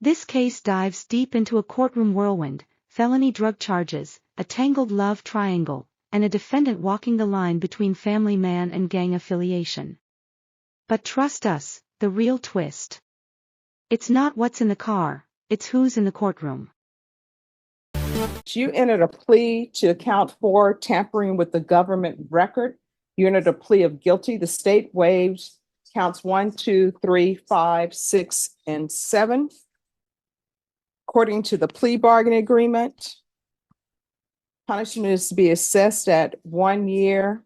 This case dives deep into a courtroom whirlwind, felony drug charges, a tangled love triangle, and a defendant walking the line between family man and gang affiliation. But trust us, the real twist. It's not what's in the car, it's who's in the courtroom. You entered a plea to count 4 tampering with the government record. You entered a plea of guilty. The state waives counts 1, 2, 3, 5, 6, and 7. According to the plea bargaining agreement, punishment is to be assessed at 1 year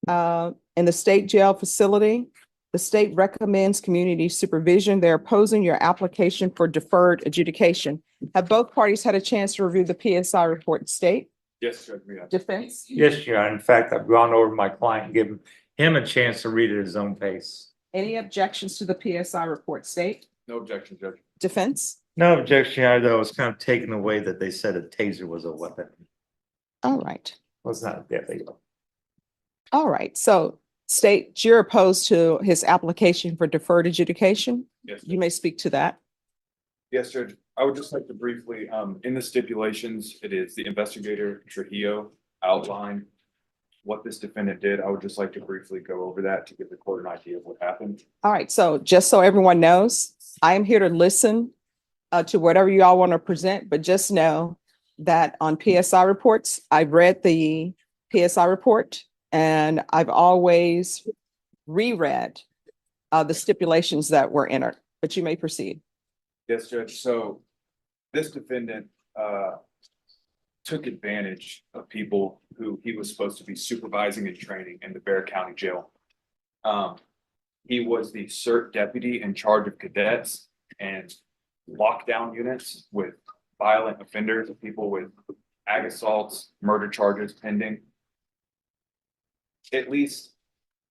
in the state jail facility. The state recommends community supervision. They're opposing your application for deferred adjudication. Have both parties had a chance to review the PSI report, state? Yes, Judge. Yeah. Defense? Yes, Your Honor. In fact, I've gone over my client and given him a chance to read it at his own pace. Any objections to the PSI report, state? No objection, Judge. Defense? No objection, Your Honor, though. It's kind of taken away that they said a taser was a weapon. All right. Well, it's not that big. All right. So state, you're opposed to his application for deferred adjudication? Yes. You may speak to that. Yes, Judge. I would just like to briefly, in the stipulations, it is the investigator Trujillo outlined what this defendant did. I would just like to briefly go over that to give the court an idea of what happened. All right. So just so everyone knows, I am here to listen to whatever you all want to present, but just know that on PSI reports, I've read the PSI report and I've always reread the stipulations that were entered, but you may proceed. Yes, Judge. So this defendant took advantage of people who he was supposed to be supervising and training in the Bexar County jail. He was the CERT deputy in charge of cadets and lockdown units with violent offenders, people with ag assaults, murder charges pending. At least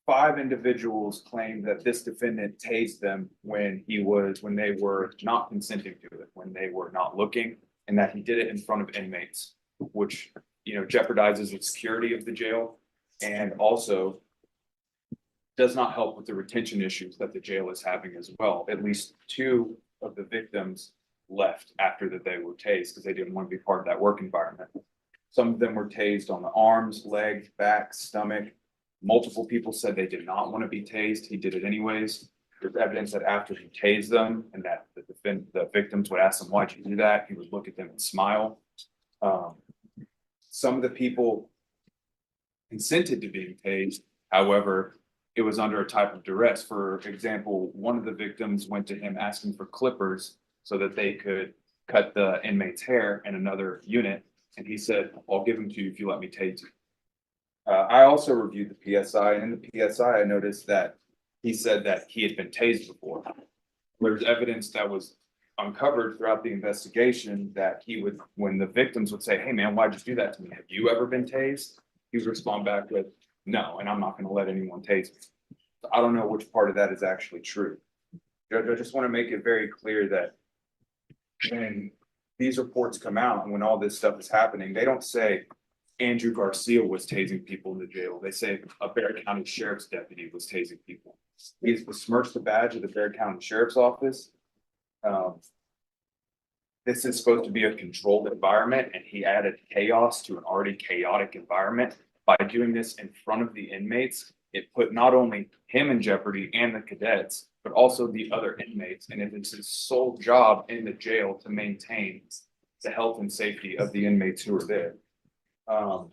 5 individuals claimed that this defendant tased them when they were not consenting to it, when they were not looking, and that he did it in front of inmates, which, jeopardizes the security of the jail and also does not help with the retention issues that the jail is having as well. At least 2 of the victims left after that they were tased because they didn't want to be part of that work environment. Some of them were tased on the arms, legs, back, stomach. Multiple people said they did not want to be tased. He did it anyways. There's evidence that after he tased them and that the victims would ask him, "Why'd you do that?" He would look at them and smile. Some of the people consented to being tased. However, it was under a type of duress. For example, one of the victims went to him asking for clippers so that they could cut the inmate's hair in another unit. And he said, "I'll give them to you if you let me tase you." I also reviewed the PSI, and in the PSI, I noticed that he said that he had been tased before. There's evidence that was uncovered throughout the investigation that he would, when the victims would say, "Hey man, why'd you do that to me? Have you ever been tased?" He would respond back with, "No, and I'm not going to let anyone tase me." So I don't know which part of that is actually true. Judge, I just want to make it very clear that when these reports come out and when all this stuff is happening, they don't say Andrew Garcia was tasing people in the jail. They say a Bexar County Sheriff's deputy was tasing people. He's besmirched the badge of the Bexar County Sheriff's Office. This is supposed to be a controlled environment, and he added chaos to an already chaotic environment. By doing this in front of the inmates, it put not only him in jeopardy and the cadets, but also the other inmates. And it's his sole job in the jail to maintain the health and safety of the inmates who are there. I'll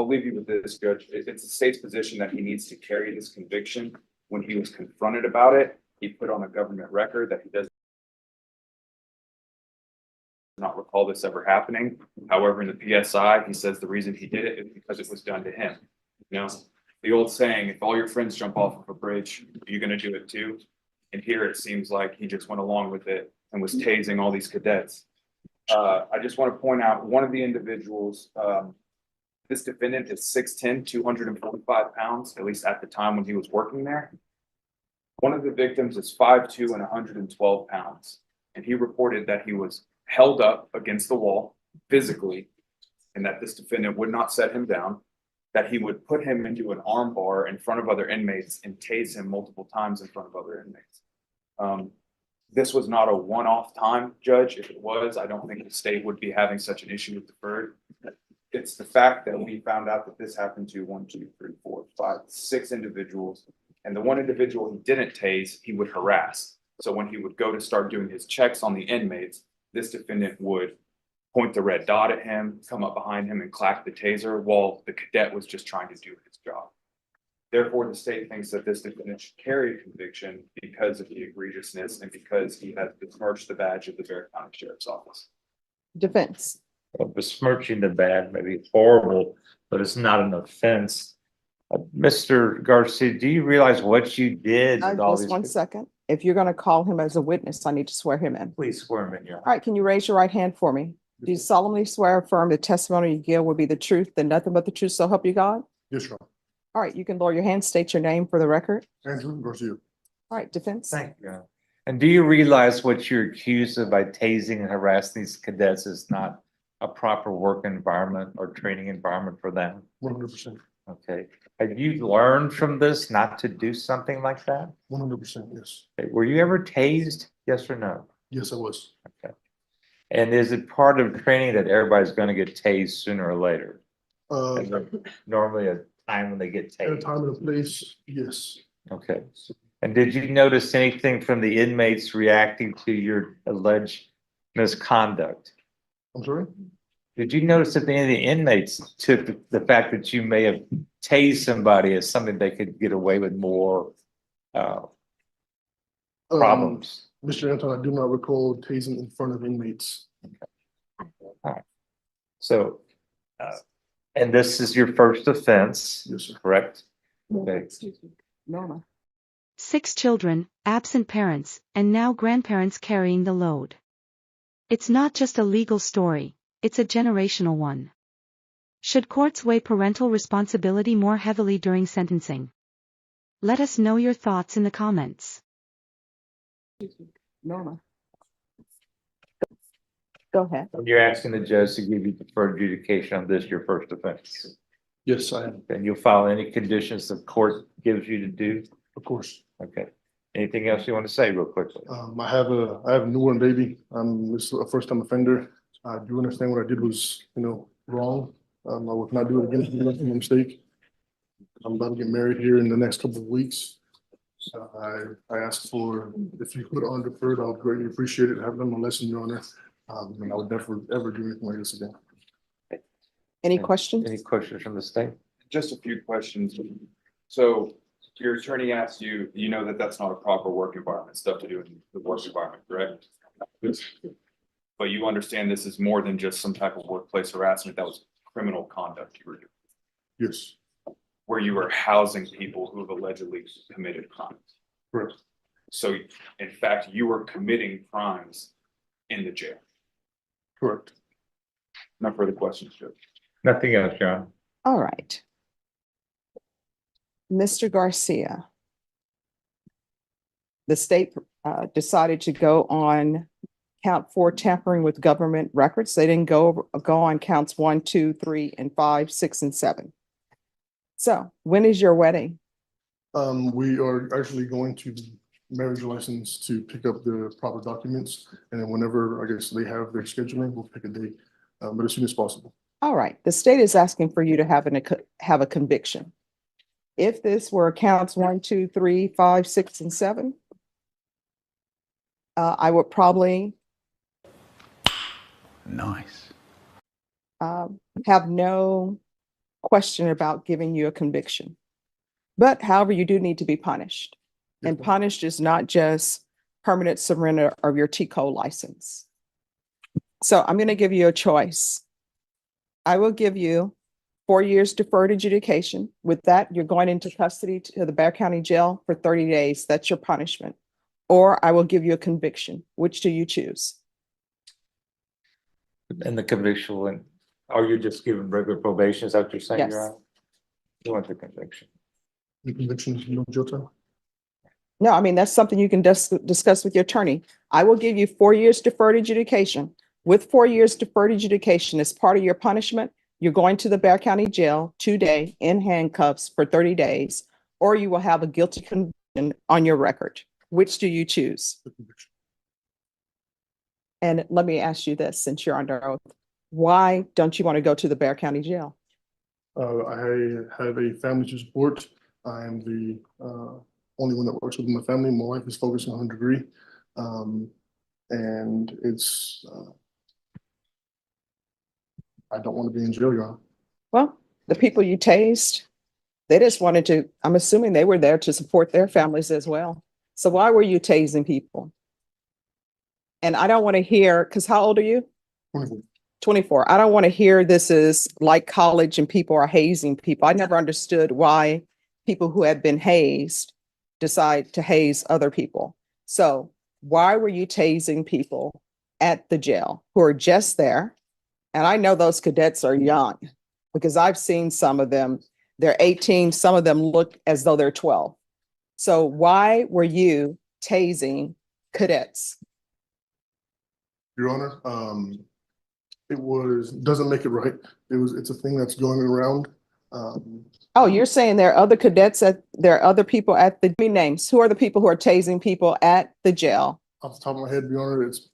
leave you with this, Judge. It's the state's position that he needs to carry this conviction. When he was confronted about it, he put on a government record that he does not recall this ever happening. However, in the PSI, he says the reason he did it is because it was done to him. The old saying, if all your friends jump off of a bridge, are you going to do it too? And here it seems like he just went along with it and was tasing all these cadets. I just want to point out one of the individuals, this defendant is 6'10", 245 pounds, at least at the time when he was working there. One of the victims is 5'2" and 112 pounds. And he reported that he was held up against the wall physically and that this defendant would not set him down, that he would put him into an arm bar in front of other inmates and tase him multiple times in front of other inmates. this was not a one-off time, Judge. If it was, I don't think the state would be having such an issue with deferred. It's the fact that we found out that this happened to 1, 2, 3, 4, 5, 6 individuals. And the one individual he didn't tase, he would harass. So when he would go to start doing his checks on the inmates, this defendant would point the red dot at him, come up behind him and clack the taser while the cadet was just trying to do his job. Therefore, the state thinks that this defendant should carry a conviction because of the egregiousness and because he has besmirched the badge of the Bexar County Sheriff's Office. Defense. Well, besmirching the bad may be horrible, but it's not an offense. Mr. Garcia, do you realize what you did with all Just these? 1 second. If you're going to call him as a witness, I need to swear him in. Please swear him in, Your All right, can you raise your right hand for me? Do you solemnly swear or affirm the testimony you give will be the truth and nothing but the truth, so help you God? Yes, Your Honor. All right, you can lower your hand, state your name for the record. Andrew Garcia. All right, defense. Thank you. And do you realize what you're accused of by tasing and harassing these cadets is not a proper work environment or training environment for them? 100%. Okay. Have you learned from this not to do something like that? 100%. Yes. Okay. Were you ever tased? Yes or no? Yes, I was. Okay. And is it part of training that everybody's going to get tased sooner or later? Is there normally a time when they get At a tased? time and a place, yes. Okay. And did you notice anything from the inmates reacting to your alleged misconduct? I'm sorry? Did you notice that any of the inmates took the fact that you may have tased somebody as something they could get away with more problems? Mr. Anton, I do not recall tasing in front of inmates. So, and this is your first offense, Yes, sir. correct? Okay. Excuse me. Norma. 6 children, absent parents, and now grandparents carrying the load. It's not just a legal story, it's a generational one. Should courts weigh parental responsibility more heavily during sentencing? Let us know your thoughts in the comments. Norma. Go ahead. You're asking the judge to give you deferred adjudication on this, your first offense. Yes, I am. And you'll file any conditions the court gives you to do? Of course. Okay. Anything else you want to say real quickly? I have a newborn baby. This is a first time offender. I do understand what I did was, wrong. I would not do it again. It's a mistake. I'm about to get married here in the next couple of weeks. I asked for, if you could on deferred, I would greatly appreciate it. Have them a lesson, Your Honor. And I would never ever do anything like this again. Any questions? Any questions from the state? Just a few questions. So your attorney asked you, you know that that's not a proper work environment, stuff to do in the work environment, correct? But you understand this is more than just some type of workplace harassment, that was criminal conduct you were doing, Yes, where you were housing people who have allegedly committed crimes. correct. So in fact, you were committing crimes in the jail. Correct. No further questions, Judge. Nothing else, John? All right. Mr. Garcia. The state decided to go on count 4, tampering with government records. They didn't go on counts 1, 2, 3, and 5, 6, and 7. So when is your wedding? We are actually going to the marriage license to pick up the proper documents. And then whenever, I guess, they have their scheduling, we'll pick a date, but as soon as possible. All right. The state is asking for you to have a conviction. If this were counts 1, 2, 3, 5, 6, and 7, I would probably have no question about giving you a conviction. But however, you do need to be punished. And punished is not just permanent surrender of your TCO license. So I'm going to give you a choice. I will give you 4 years deferred adjudication. With that, you're going into custody to the Bexar County Jail for 30 days. That's your punishment. Or I will give you a conviction. Which do you choose? And the conviction, and are you just giving regular probation? Is that what you're saying? Yes. Your Honor? You want the conviction? The conviction is no jail time? No, I mean, that's something you can discuss with your attorney. I will give you 4 years deferred adjudication. With 4 years deferred adjudication as part of your punishment, you're going to the Bexar County Jail 2-day in handcuffs for 30 days, or you will have a guilty conviction on your record. Which do you choose? The conviction. And let me ask you this, since you're under oath, why don't you want to go to the Bexar County Jail? I have a family to support. I am the only one that works within my family. My wife is focusing on her degree. And it's, I don't want to be in jail, Your Honor. Well, the people you tased, they just wanted to, I'm assuming they were there to support their families as well. So why were you tasing people? And I don't want to hear, because how old are you? 24. 24. I don't want to hear this is like college and people are hazing people. I never understood why people who had been hazed decide to haze other people. So why were you tasing people at the jail who are just there? And I know those cadets are young because I've seen some of them. They're 18. Some of them look as though they're 12. So why were you tasing cadets? Your Honor, doesn't make it right. It's a thing that's going around. Oh, you're saying there are other cadets there are other people at the names. Who are the people who are tasing people at the jail? Off the top of my head, Your Honor, it's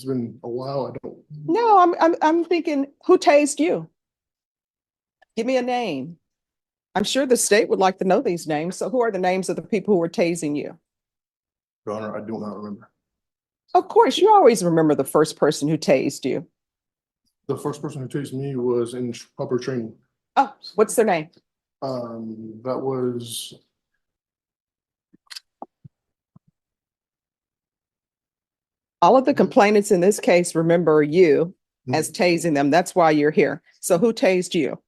been a while. I don't. No, I'm thinking, who tased you? Give me a name. I'm sure the state would like to know these names. So who are the names of the people who were tasing you? Your Honor, I do not remember. Of course, you always remember the first person who tased you. The first person who tased me was in proper training. Oh, what's their name? That was. All of the complainants in this case remember you as tasing them. That's why you're here. So who tased you?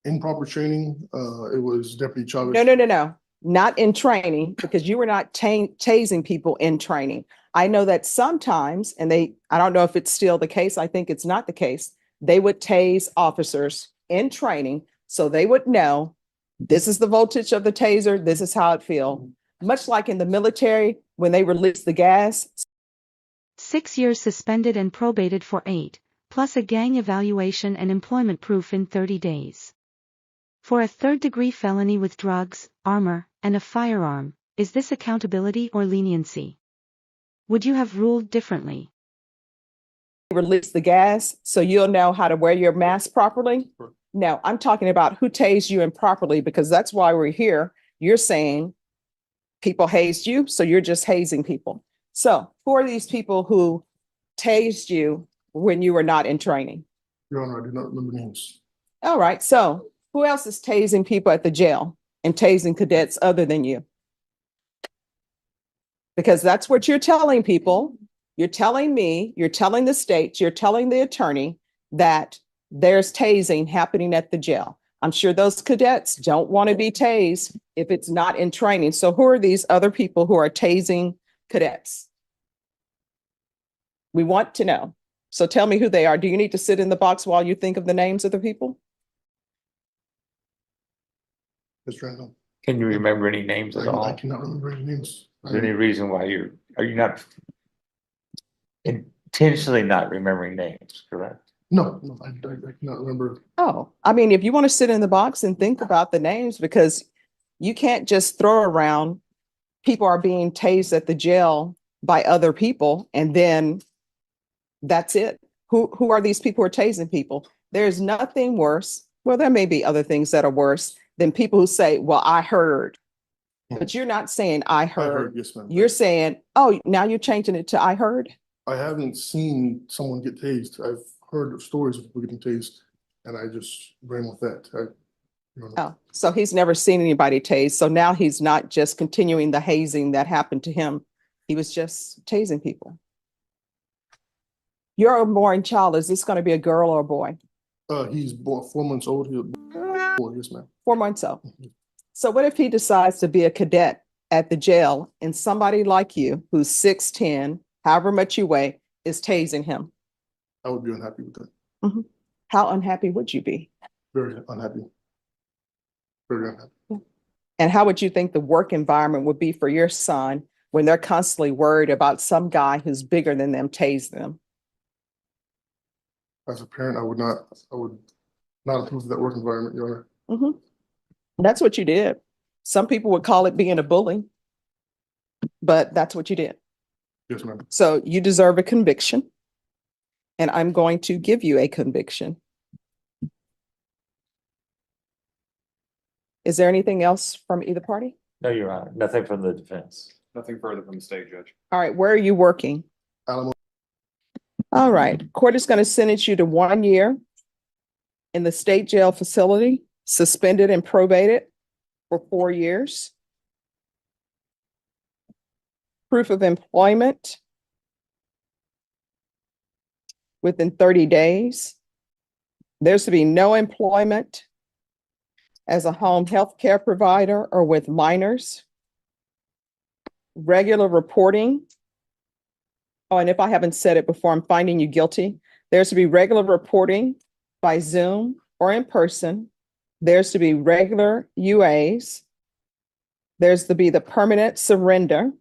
In proper training, it was Deputy Chavez. No. Not in training, because you were not tasing people in training. I know that sometimes, and I don't know if it's still the case. I think it's not the case. They would tase officers in training so they would know this is the voltage of the taser. This is how it feels. Much like in the military, when they release the gas. 6 years suspended and probated for 8, plus a gang evaluation and employment proof in 30 days. For a third-degree felony with drugs, armor, and a firearm, is this accountability or leniency? Would you have ruled differently? Release the gas so you'll know how to wear your mask properly? No, I'm talking about who tased you improperly, because that's why we're here. You're saying people hazed you, so you're just hazing people. So who are these people who tased you when you were not in training? Your Honor, I do not remember names. All right, so who else is tasing people at the jail and tasing cadets other than you? Because that's what you're telling people. You're telling me, you're telling the state, you're telling the attorney that there's tasing happening at the jail. I'm sure those cadets don't want to be tased if it's not in training. So who are these other people who are tasing cadets? We want to know. So tell me who they are. Do you need to sit in the box while you think of the names of the people? Mr. Randall. Can you remember any names at all? I cannot remember any names. Is there any reason why are you not intentionally not remembering names, correct? No, I cannot remember. Oh, I mean, if you want to sit in the box and think about the names, because you can't just throw around people are being tased at the jail by other people and then that's it. Who are these people who are tasing people? There's nothing worse. Well, there may be other things that are worse than people who say, well, I heard. But you're not saying I heard. Yes, ma'am. You're saying, oh, now you're changing it to I heard. I haven't seen someone get tased. I've heard of stories of people getting tased, and I just ran with that. Oh, so he's never seen anybody tased. So now he's not just continuing the hazing that happened to him. He was just tasing people. Your unborn child, is this going to be a girl or a boy? He's born 4 months old. Yes, ma'am. 4 months old. So what if he decides to be a cadet at the jail and somebody like you who's 6'10", however much you weigh, is tasing him? I would be unhappy with that. Mm-hmm. How unhappy would you be? Very unhappy. Very unhappy. And how would you think the work environment would be for your son when they're constantly worried about some guy who's bigger than them tase them? As a parent, I would not approve of that work environment, Your Honor. Mm-hmm. That's what you did. Some people would call it being a bully, but that's what you did. Yes, ma'am. So you deserve a conviction. And I'm going to give you a conviction. Is there anything else from either party? No, Your Honor, nothing from the defense. Nothing further from the state judge. All right, where are you working? Alamo, All right, court is going to sentence you to 1 year in the state jail facility, suspended and probated for 4 years. Proof of employment within 30 days. There's to be no employment as a home health care provider or with minors. Regular reporting. Oh, and if I haven't said it before, I'm finding you guilty. There's to be regular reporting by Zoom or in person. There's to be regular UAs. There's to be the permanent surrender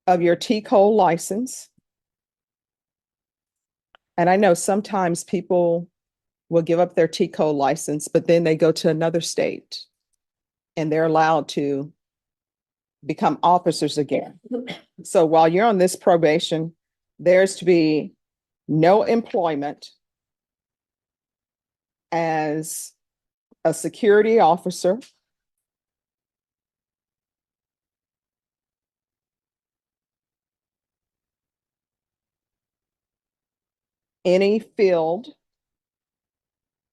of your TCOL license. And I know sometimes people will give up their TCOL license, but then they go to another state and they're allowed to become officers again. So while you're on this probation, there's to be no employment as a security officer, any field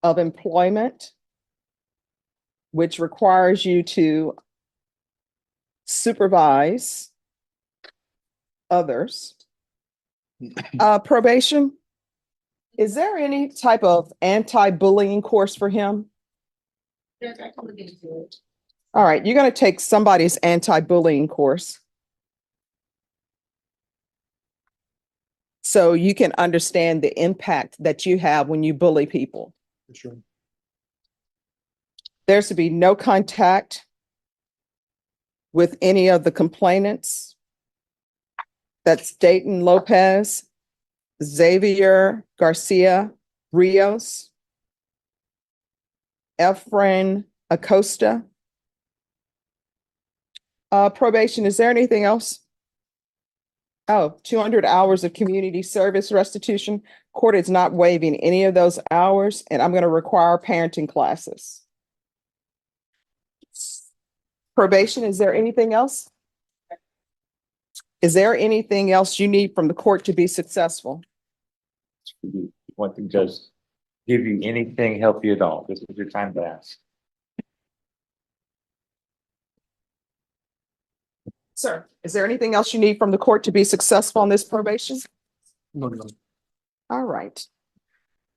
of employment which requires you to supervise others. Probation, is there any type of anti-bullying course for him? Yes, I can look into it. All right, you're going to take somebody's anti-bullying course. So you can understand the impact that you have when you bully people. sure. There's to be no contact with any of the complainants. That's Dayton Lopez, Xavier Garcia Rios, Efren Acosta. Probation, is there anything else? Oh, 200 hours of community service restitution. Court is not waiving any of those hours, and I'm going to require parenting classes. Probation, is there anything else? Is there anything else you need from the court to be successful? Want to just give you anything, help you at all. This is your time to ask. Sir, is there anything else you need from the court to be successful on this probation? No, no. All right.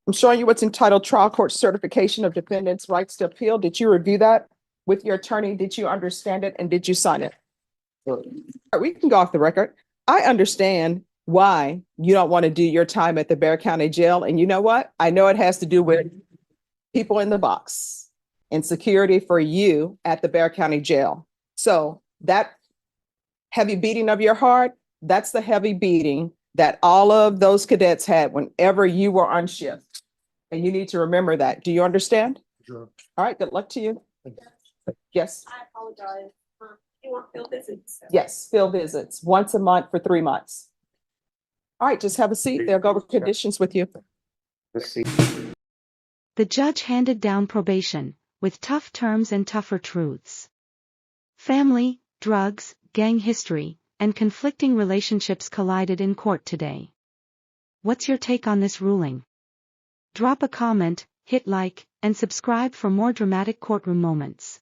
I'm showing you what's entitled Trial Court Certification of Defendant's Rights to Appeal. Did you review that with your attorney? Did you understand it and did you sign it? All right, we can go off the record. I understand why you don't want to do your time at the Bexar County Jail. And you know what? I know it has to do with people in the box and security for you at the Bexar County Jail. So that heavy beating of your heart, that's the heavy beating that all of those cadets had whenever you were on shift. And you need to remember that. Do you understand? Sure. All right, good luck to you. Yes, I apologize. You want field visits? yes, field visits once a month for 3 months. All right, just have a seat. They'll go over conditions with you. Let's see. The judge handed down probation, with tough terms and tougher truths. Family, drugs, gang history, and conflicting relationships collided in court today. What's your take on this ruling? Drop a comment, hit like, and subscribe for more dramatic courtroom moments.